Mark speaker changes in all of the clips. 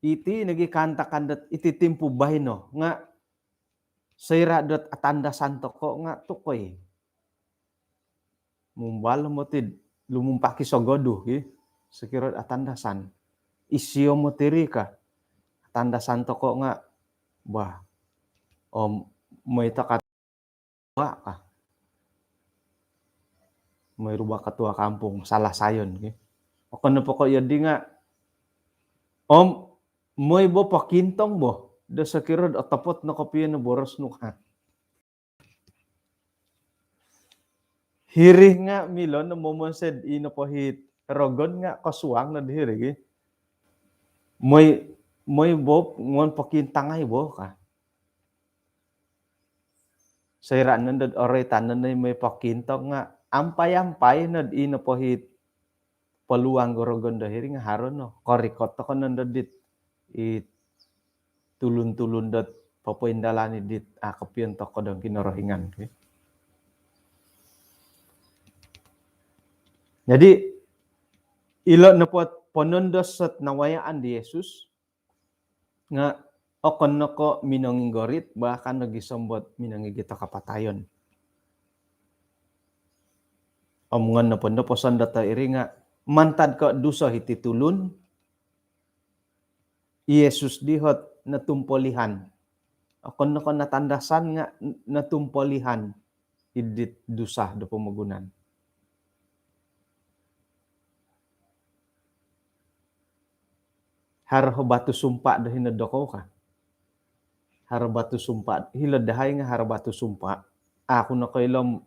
Speaker 1: iti nagikanta-kandat iti timpo bahino nga sayra dat atanda santo ko nga tukoy. Mumbalo mo tid lumumpaki sogodo sekirot atandasan. Isyo mo tirika tanda santo ko nga bah may takat ka. May rubah ketua kampung salah sayon o kono po ko yadi nga may bo pakintong bo da sekirot atapot na kopiyo na boros no ka. Hirih nga milon na momonsed ino po hit rogon nga kasuang na dihiri may bo ngon pakintangay bo ka. Sayra nandad oray tanan na may pakintong nga ampay-ampay nad ino po hit peluang gorogon dahiri nga haron no. Korikot ko nandad dit tulun-tulun dat papoindalani dit kapiyon to ko dong kinorohingan. Jadi ilo na po ponondos at nawayaan di Jesus nga okon no ko minonging gorit bahkan nagisombot minongi kita kapatayon. Omongan na po no posan data iri nga mantad ko duso hiti tulun Yesus dihot natumpolihan. Okon no ko natandasan nga natumpolihan idit dusa do pamagunan. Haro batu sumpa do hinadoko ka. Haro batu sumpa. Hiladahay nga haro batu sumpa. Ako na ko ilom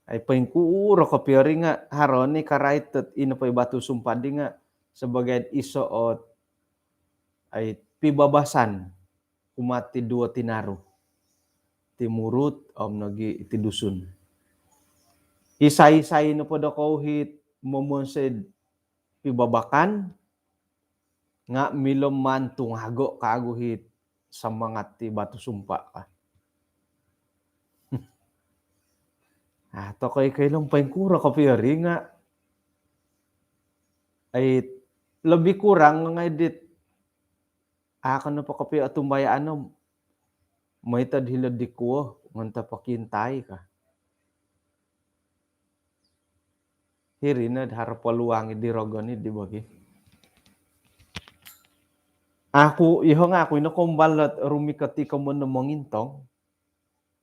Speaker 1: ay paingkuro ko piori nga haro ni karaitet ino pa batu sumpa di nga sebagai isoot ay pibabasan umati dua tinaru. Timurut nagi iti dusun. Isay-isay no po dako hit momonsed pibabakan nga milom man tunghago kaaguhit sa mga ti batu sumpa ka. To kay lang paingkura ko piori nga ay lebih kurang nga edit akan na pa kapi atumbayaan may tadhilad di ko nganta pakintay ka. Hirina harap paluwangi di rogoni di bagi. Ako, iho nga ako, inakumbalat rumikati ka mo na mangintong,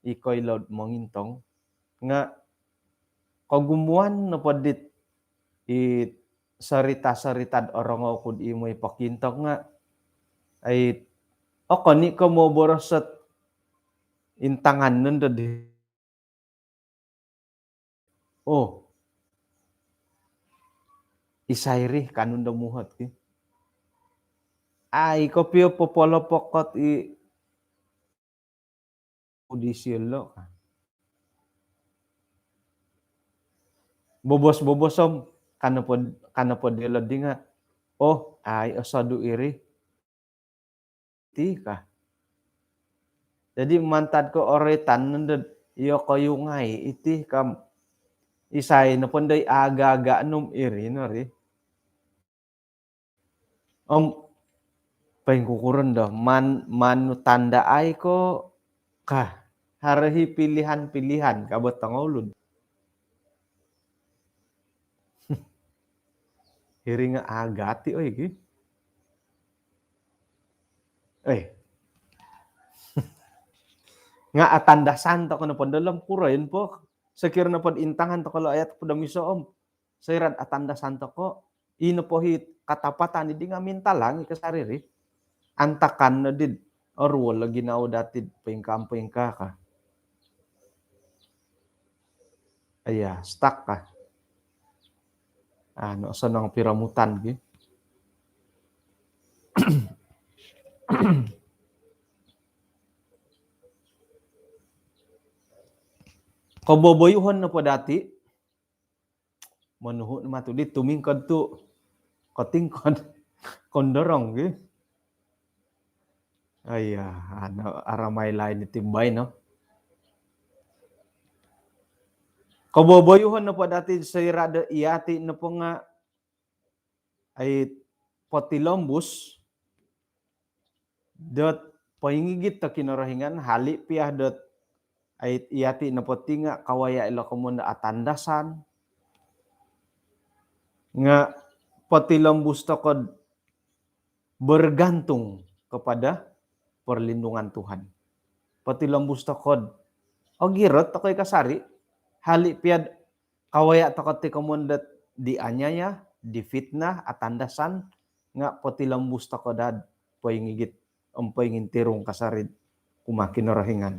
Speaker 1: iko'y loud mangintong, nga, kagumuan na padit, sarita-saritad orang ako di mo'y pakintong nga, ay, ni ka mo borosat, intangan nun dadi. Isayri, kanun damuhat ki. Ay, kopyo popolopokot udisilo ka. Bobos-bobosom kanapod dilo di nga. Ay osado iri. Ti ka. Jadi mantad ko oretan nandad iyo kayo ngay iti kam isay na ponday aga-aga num iri no ri. Paingkukuran do manu tanda ay ko ka harahi pilihan-pilihan kabot tangolud. Hiri nga agati oy gi. Nga atandasan to kono pondalam kurain po sekir na pod intangan to kalo ayat podam iso sayran atandasan to ko ino po hit katapatan di nga mintalang ikasariri. Antakan na did or wala ginaw datid pingka ka. Aya, stuck ka. Ano sa nang piramutan gi. Kaboboyuhan na po dati. Manuho na matudit tumingkad to katingkad kondorong gi. Aramay lain itimbay no. Kaboboyuhan na po dati sa irada iati na po nga ay potilombus dot paingigit ta kinarahingan hali piah dot ay iyati na potinga kawaya ila komunda atandasan nga patilambus takod bergantung kepada perlindungan Tuhan. Patilambus takod ogirot takoy kasari hali piad kawaya takot ti komundat di anyaya di fitnah atandasan nga patilambus takodad paingigit paingintirong kasarid kumakin rahingan.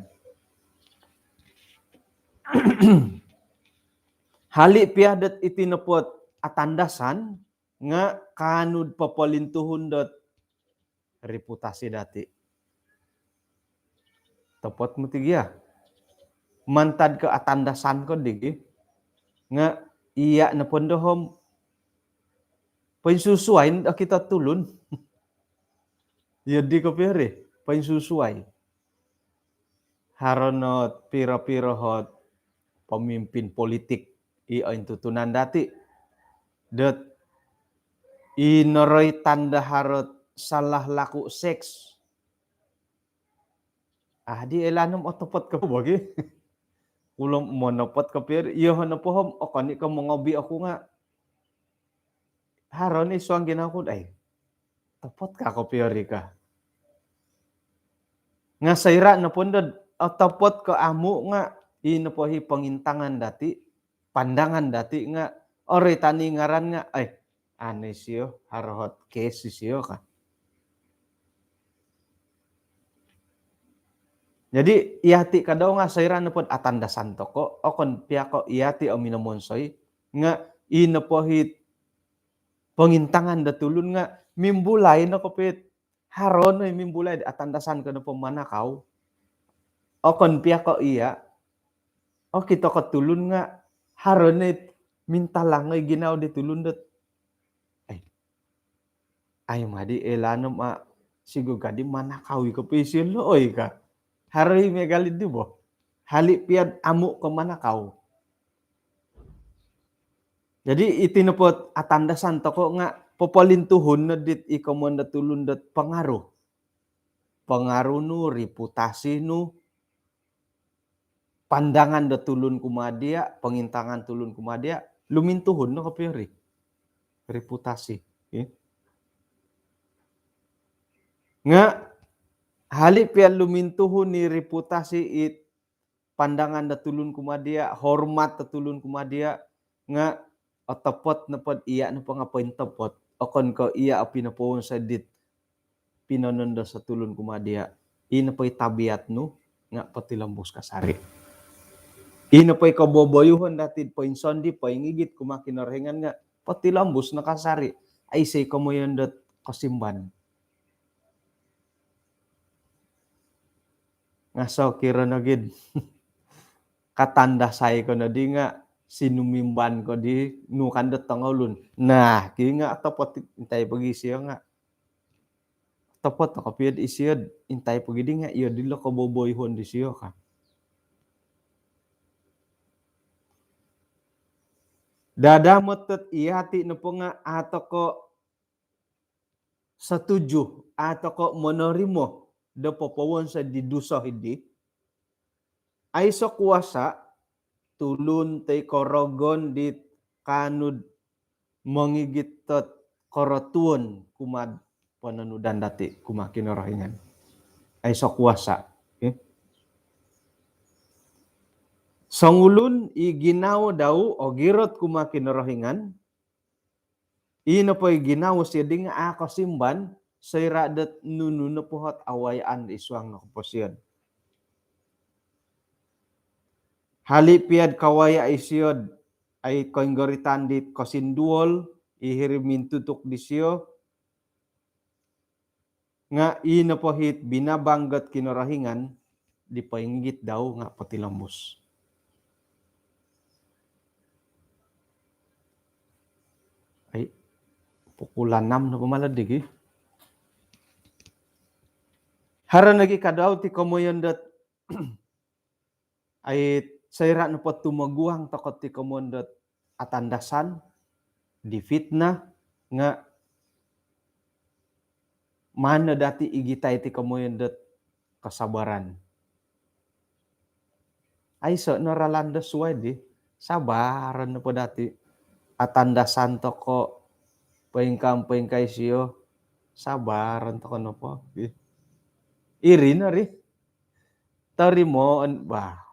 Speaker 1: Hali piadat itinepot atandasan nga kanud papalintuhon dot reputasi dati. Tepot mo tigya. Mantad ke atandasan ko digi nga iya na pondohom pansusuay kita tulun. Yadi ko pere pansusuay. Haronot pira-pira hot pemimpin politik iain tutunan dati. Dat inoroy tanda harot salah laku seks. Di elanam otopot ka bagi. Ulom monopot ka pir iyo na pohom o kani ka mongobi ako nga. Haron suang ginako ay. Topot ka ko piri ka. Nga sayra na pundod otopot ka amu nga inapohi pangintangan dati, pandangan dati nga ore tani ngaran nga ay ane siyo harhot kesi siyo ka. Jadi iati kadaw nga sayra na pod atandasan to ko okon piyako iati o minamonsoy nga inapohit pangintangan datulun nga mimbulay na kopit haron ay mimbulay atandasan ko na pamanakaw okon piyako iya o kita katulun nga haron ay mintalang ay ginaw di tulun dat ay madi elanam sigugadi manakawi ko pisil oy ka. Hari megalid di bo. Hali piad amu ke manakaw. Jadi itinupot atandasan toko nga popolintuhon na dit ikomon na tulun dat pengaruh. Pengaruh nu, reputasi nu, pandangan da tulun kumadia, pengintangan tulun kumadia, lumintuhon na kapiri. Reputasi. Okay? Nga hali pian lumintuhon ni reputasi it pandangan da tulun kumadia, hormat da tulun kumadia, nga otopot na pod iya na pangapoin topot, okon ko iya pinapawon sa dit pinanondo sa tulun kumadia, ina po'y tabiat no, nga patilambos kasari. Ina po'y kaboboyuhon dati po'y sondi, po'y ngigit kumakinarhingan nga, patilambos na kasari, ay say kamoyon dat kasimban. Nga so kira na gid katanda say ko na di nga sinumimban ko di nukandat tangolun. Nah, kaya nga tapot intay pagi siya nga. Tapot ako piyad isiyad intay pagi di nga iyo dilo ko boboyhon di siya ka. Dadamot tat iyati na po nga ato ko setuju ato ko monorimo da popowon sa diduso hindi ay so kuwasa tulun tay korogon dit kanud mangigitot korotuon kumad pananudan dati kumakinarahingan ay so kuwasa. Okay? Sangulun iginaw daw o girot kumakinarahingan ino po'y ginaw siya di nga ako simban say radat nunu na puhat awayan iswang nakuposyon. Hali piad kawaya isyod ay konggoritan dit kosinduol ihirimin tutuk di siyo nga ino pohit binabanggat kinarahingan di paingit daw nga patilambos. Ay pukulan 6 na pamaladig eh. Haran lagi kadaw ti komoyon dat ay sayra na po tumaguang takot ti komon dat atandasan di fitna nga Mana dati igitay ti kamoy dat kasabaran. Ay so naralandas suway di. Sabaran na po dati. Atanda santo ko paingkay siyo. Sabaran to ko na po. Iri na ri. Tari mo ba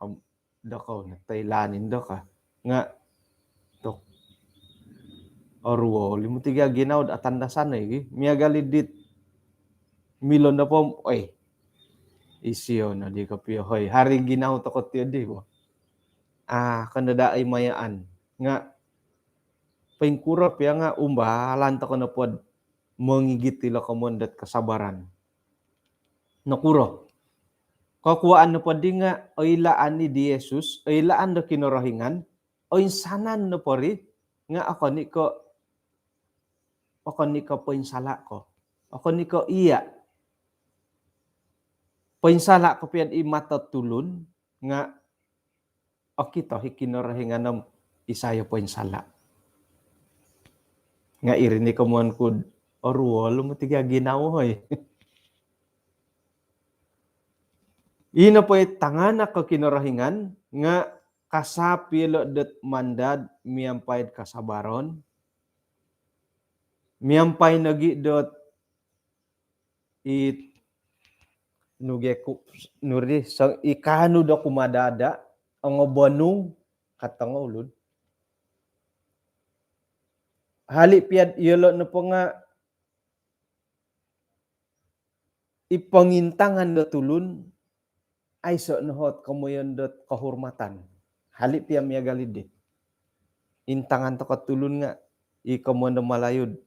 Speaker 1: dakaw na taylanin da ka. Nga to orwo limu tiga ginaw atanda sana miagalidit milon na po oy isiyo na di ka piyo hoy hari ginaw to ko tiyo di bo. Kanada ay mayaan nga paingkurap ya nga umbahalan to ko na pod mangigit tila kamondat kasabaran. Nakuro. Kakuaan na pod di nga oy laan ni di Jesus, oy laan do kinorohingan, oy sanan na po ri nga ako ni ko poinsala ko. Ako ni ko iya. Poinsala ko piyan imatatulun nga kita hikinorohingan ng isayo poinsala. Nga irini ko mon kud orwolo mo tiga ginaw hoy. Ina po tangana ko kinorohingan nga kasapilo det mandad miampayad kasabaron. Miampay nagi dot nuri sa ikano do kumadada ang bonung katang ulod. Hali piad yelo na po nga ipangintangan do tulun ay so nohot kamoyon dot kahormatan. Hali piya miagalid intangan to katulun nga ikamon na malayod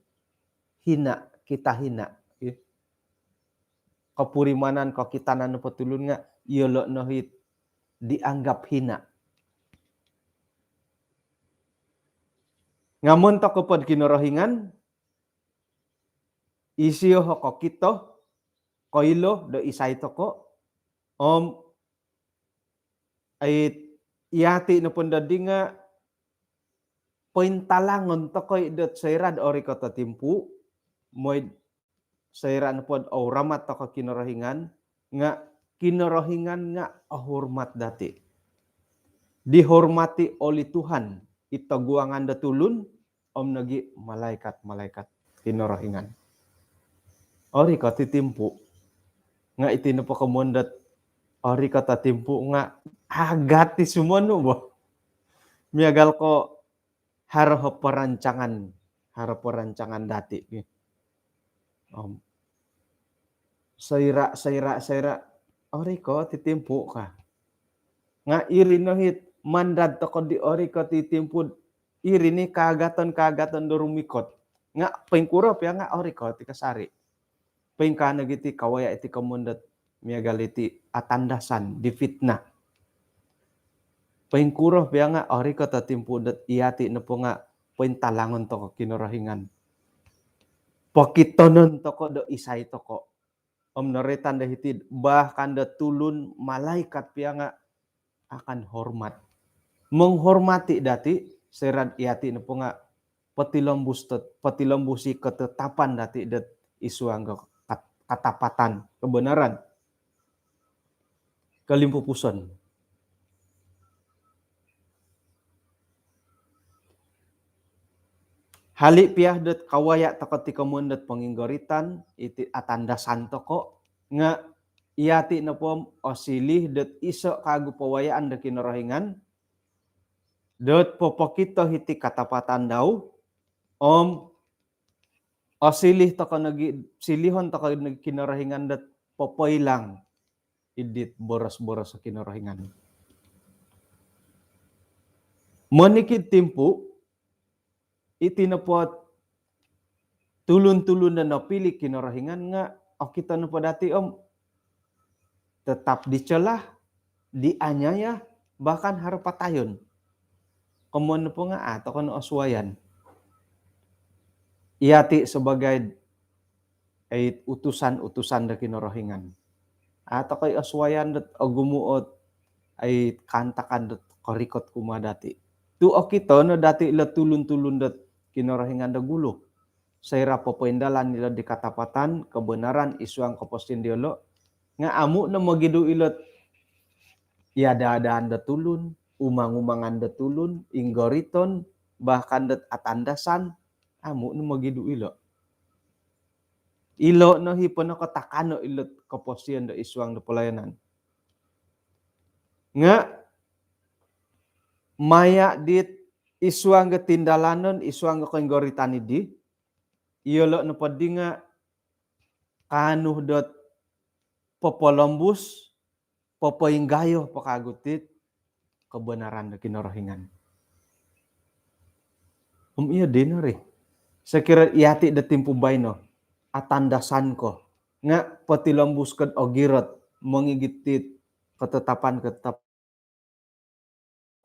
Speaker 1: hina kita hina. Kapurimanan kakitanan na patulun nga yelo nohit dianggap hina. Ngamon to kapod kinorohingan isiyo ko kito koilo do isay to ko ay iyati na punda di nga pointalangon to koy dot sayrad ori ko tatimpu moy sayran pod ramat to ka kinorohingan nga kinorohingan nga ahormat dati. Dihormati oleh Tuhan itaguangan da tulun nagi malaikat kinorohingan. Ori ka titimpu nga itino pa kamondat ori ka tatimpu nga agati sumono bo. Miagal ko haro perancangan dati. Sayra ori ko titimpu ka. Nga iri nohit mandad to ko di ori ko titimpu iri ni kagaton durumikot. Nga paingkurop ya nga ori ko ti kasari. Paingkana giti kawaya iti kamundat miagaliti atandasan di fitna. Paingkurop ya nga ori ko tatimpu dat iyati na po nga pointalangon to ko kinorohingan. Pakitonon to ko do isay to ko. Naretan dahitid bahkan da tulun malaikat piya nga akan hormat. Menghormati dati serad iyati na po nga patilambusi ketetapan dati dat isuang katapatan kebenaran kalimpupuson. Hali piah dat kawaya takot ti kamundat panginggoritan iti atanda santo ko nga iyati na po osilih dat iso kagu pawayaan da kinorohingan dat popokito hiti katapatan daw osilih to ka silihon to ka kinorohingan dat popoy lang idit boros-boros sa kinorohingan. Manikid timpu iti na po tulun-tulun na napili kinorohingan nga kita na po dati tetap dicelah, dianyaya, bahkan harapatayon. Kumon na po nga ato kan oswayan. Iyati sebagai ay utusan da kinorohingan. Ato kay oswayan dat agumuot ay kantakan dat korikot kumadati. Tu okito no dati ila tulun-tulun dat kinorohingan da gulo. Saira popoindalan nila di katapatan, kebenaran isuang kepostin diolo. Nga amu na magidu ilot yada-adaan datulun, umang-umangan datulun, inggoriton, bahkan dat atandasan, amu na magidu ilo. Ilo no hipon no katakano ilot kepostin da isuang da pelayanan. Nga maya dit isuang tindalanon, isuang kenggoritan idi, iyolo no padi nga kanuh dot popolombus, popoinggayo pakagutit, kebenaran da kinorohingan. Iya din ri. Sekira iati da timpu baino, atandasan ko, nga patilombuskan ogirot, mengigitit ketetapan.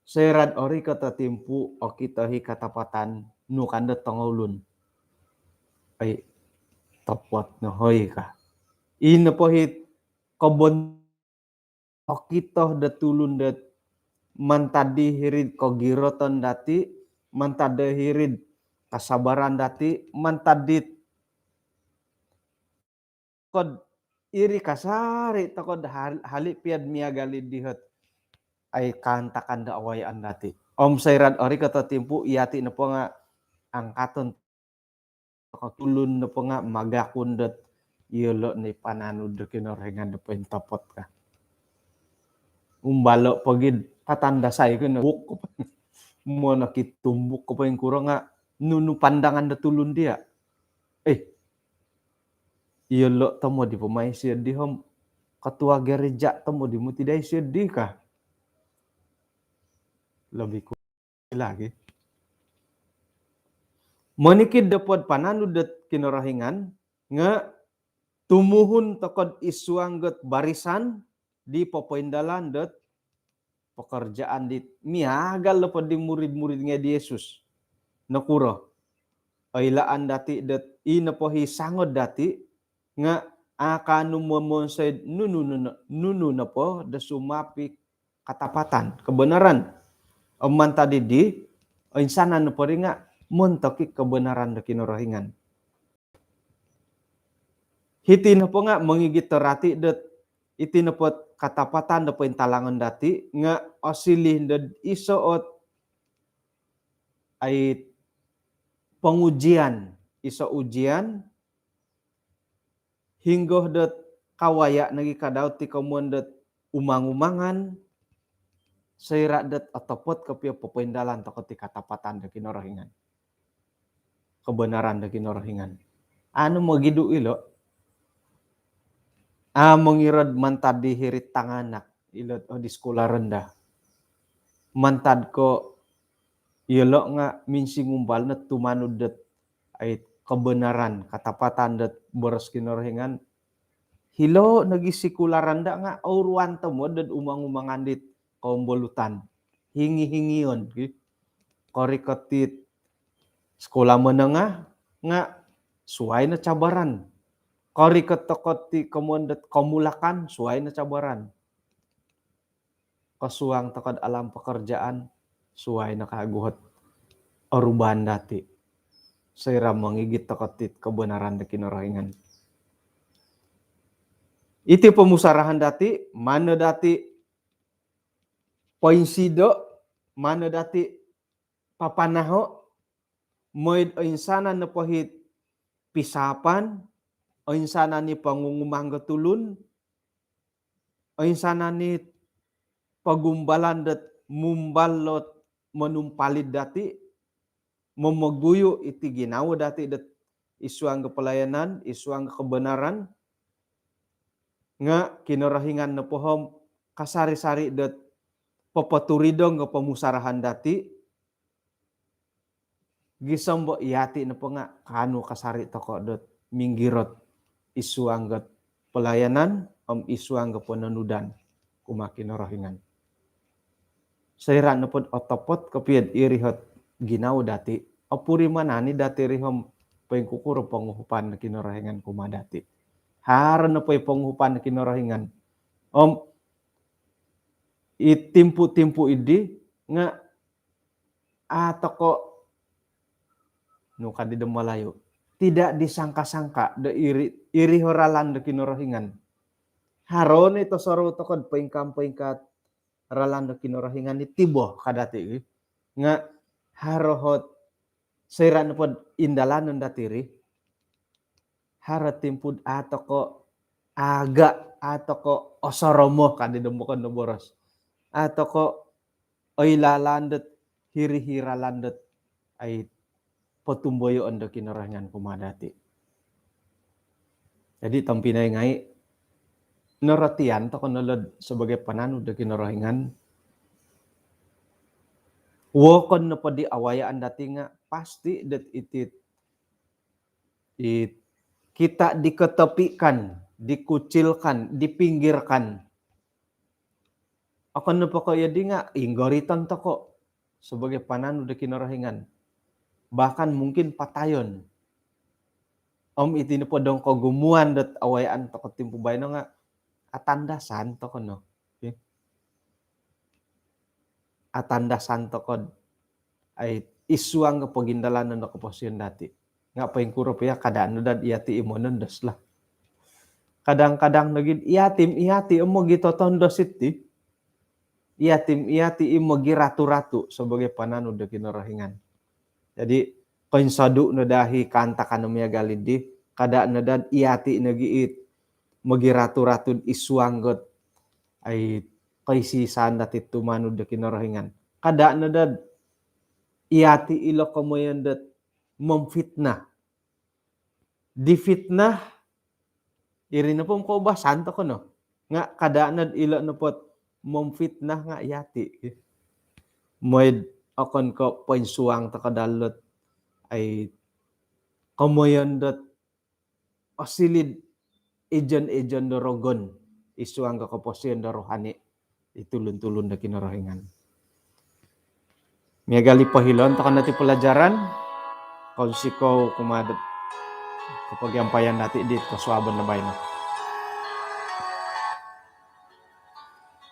Speaker 1: Serad ori kata timpu o kitahi katapatan nukanda tongolun. Ay tapot no hoy ka. Ina po hit kobon o kitoh datulun dat mantadi hirid kogiroton dati, mantade hirid kasabaran dati, mantadit kod iri kasari takod halik piad miagali dihet ay kantakan da awayaan dati. Om sairad ori kata timpu iati na po nga angkaton tulun na po nga magakundet yelo ni pananud da kinorengan da pentapot ka. Umbalo pagid patandasay ko na buk ko pa. Mo nakitumbuk ko pa yung kuro nga nunu pandangan da tulun dia. Yelo tamo di pemai di hom ketua gereja tamo di mutidai di ka. Lebih lagi. Monikid dapat pananu dat kinorahingan nga tumuhun tokod isuangget barisan di popoindalan dat pekerjaan di miagal lepod di murid-muridnya di Yesus. Nakuro. Ailaan dati dat inapohi sangod dati nga akanu momonsed nunu na po da sumapi katapatan, kebenaran. Oman tadi di insana na po rin nga montoki kebenaran da kinorohingan. Hiti na po nga mangigit terati dat iti na po katapatan da po intalangan dati nga osilih da isoot ay pengujian, iso ujian hinggoh dat kawaya nagi kadaut ti kamuan dat umang-umangan saira dat otopot kapia popoindalan toko ti katapatan da kinorohingan. Kebenaran da kinorohingan. Ano magidu ilo? Mengirod mantad di hirit tanganak ilot di sekolah rendah. Mantad ko ilo nga minsing umbal na tumanud dat ay kebenaran katapatan dat boros kinorohingan. Hilo nagi sikularan da nga auruan temo dat umang-umangan dit kaumbolutan. Hingi-hingion. Korikotit sekolah menengah nga suai na cabaran. Korikot ti kemuan dat komulakan suai na cabaran. Kasuang tokod alam pekerjaan suai na kaguhot oruban dati. Saira mangigit tokotit kebenaran da kinorohingan. Iti pemusarahan dati, mana dati poinsido, mana dati papanaho, moid o insana na pohit pisapan, o insana ni pangungumang tulun, o insana ni pagumbalan dat mumbalot manumpalid dati, mamaguyo iti ginawa dati dat isuang kepelayanan, isuang kebenaran, nga kinorahingan na pohom kasari-sari dat papaturidong nga pemusarahan dati, gisombo iati na po nga kanu kasari toko dot minggirot isuang gat pelayanan isuang gat penanudan kumakinorohingan. Saira na po otopot kapiad irihot ginaw dati apuri manani dati rihom pengkukuro penguhupan na kinorohingan kumadati. Haran na po penguhupan na kinorohingan. Itimpu-timpu idi nga toko no kadidem malayo tidak disangka-sangka de iri horalan de kinorohingan. Haron ito soro tokod paingkat ralan de kinorohingan ni tibo kadati nga harohot seiran pod indalanon datiri haratimpud atoko aga atoko osoromo kadi dembukan no boros atoko oilalandet hiri-hira landet ay potumboyo ando kinorohingan kumadati. Jadi tampinay ngai noratian to konolod sebagai pananu de kinorohingan wokon no padi awayaan dati nga pasti det it kita diketepikan, dikucilkan, dipinggirkan. Akan no kaya di nga inggoritan to ko sebagai pananu de kinorohingan. Bahkan mungkin patayon. Iti no podong ko gumuan det awayaan to ko timpu bayno nga atandasan to ko no. Okay? Atandasan to ko ay isuang kapagindalanan na kaposyon dati. Nga pa yung kurup ya, kadaan na iyati imonon dos lah. Kadang-kadang naging iyati mo gito tondos iti. Iyati imo giratu-ratu sebagai pananu de kinorohingan. Jadi, konsadu na dahi kanta kanomia galidi, kadaan na dad iyati nagiit, magiratu-ratu isuanggot ay kaisisan dati tumanu de kinorohingan. Kadaan na dad iyati ilo kamoyan dat memfitnah. Difitnah iri na po ko ba santo ko no. Nga kadaan ilo na po memfitnah nga iyati. Moed akon ko poinsuang ta kadalot ay kamoyan dat osilid ejon dorogon isuang ka kaposyon rohani itulun-tulun da kinorohingan. Miyagali pahilon ta kanati pelajaran konsiko kumadat kapag yampayan natin dit kaswaban na bayan.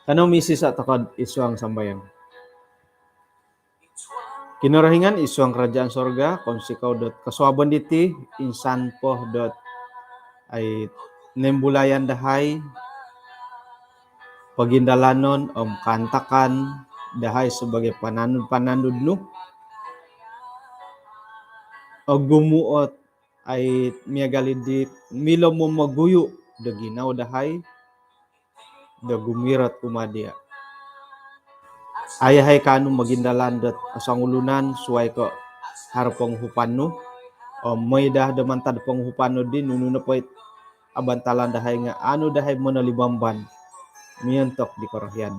Speaker 1: Kanong misis at takad isuang sambayan. Kinorohingan isuang kerajaan sorga konsiko dot kaswaban diti insan poh dot ay nembulayan dahay pagindalanon kantakan dahay sebagai pananud no o gumuot ay miyagalidit milo mo maguyo da ginaw dahay da gumirat kumadia ayahay kanu magindalan dat asangulunan suway ko harapong hupano o may dah damantad pong hupano din nuno na po abantalan dahay nga ano dahay mo nalibamban miyantok di korahyan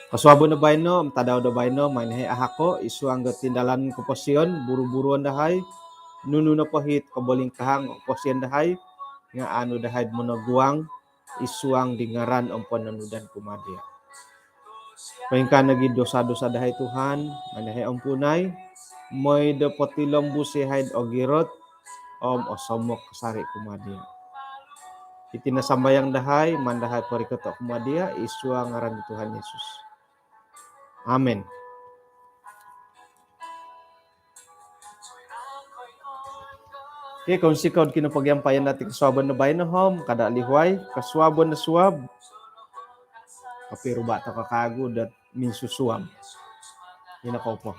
Speaker 1: kaswabo na bayno tadaw da bayno manhay ahako isuang tindalan ko posyon buru-buruan dahay nuno na pahit kaboling kahang posyen dahay nga ano dahay mo naguang isuang dingaran ang pananudan kumadia. Paingka nagi dosa-dosa dahay Tuhan manahay ampunay moy dapatilom busihayd o girot osomok kasari kumadia. Itinasambayang dahay mandahay parikoto kumadia isuang ngaran ni Tuhan Yesus. Amen. Okay, kung sikaw kinapagyampayan natin kaswaban na bayan na hom, kada lihuay, kaswaban na suwab, kapiro bata kakago, dat minsusuwab. Yun ako po.